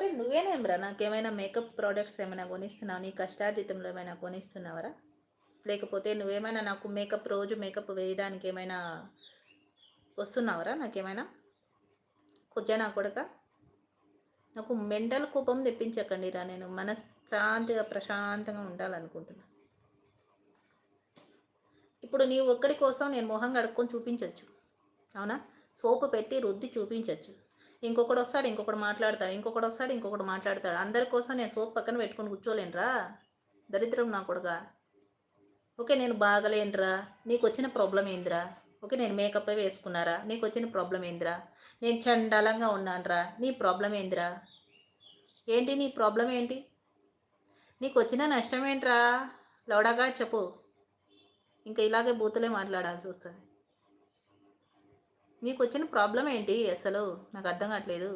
సరే నువ్వేనేమిరా నాకేమైనా makeup products ఏమైనా కొనిస్తున్నావా? నీ కష్టార్జితంలో ఏమైనా కొనిస్తున్నావరా? లేకపోతే నువ్వేమైనా నాకు మేకప్ రోజు మేకప్ వేయడానికి ఏమైనా వస్తున్నావరా నాకేమైనా? కుజ్జా నా కొడకా! నాకు మెంటల్ కోపం తెప్పించకండిరా. నేను మనశ్శాంతిగా ప్రశాంతంగా ఉండాలనుకుంటున్నా. ఇప్పుడు నీ ఒక్కడి కోసం నేను మొహం కడుక్కొని చూపించొచ్చు, అవునా? సోపు పెట్టి రుద్ది చూపించొచ్చు. ఇంకొకడు వస్తాడు, ఇంకొకడు మాట్లాడతాడు, ఇంకొకడు వస్తాడు, ఇంకొకడు మాట్లాడతాడు. అందరి కోసం నేను సోప్ పక్కన పెట్టుకొని కూర్చోలేనురా, దరిద్రం నా కొడుకా. ఓకే, నేను బాగలేనురా, నీకు వచ్చిన ప్రాబ్లం ఏందిరా? ఓకే, నేను మేకప్ వేసుకున్నారా, నీకు వచ్చిన ప్రాబ్లం ఏందిరా? నేను చండాలంగా ఉన్నానురా, నీ ప్రాబ్లం ఏందిరా? ఏంటి నీ ప్రాబ్లం ఏంటి? నీకు వచ్చిన నష్టం ఏంట్రా? లౌడాగా చెప్పు. ఇంకా ఇలాగే బూతులే మాట్లాడాల్సి వస్తుంది. నీకు వచ్చిన ప్రాబ్లం ఏంటి అసలు? నాకు అర్థం కావట్లేదు.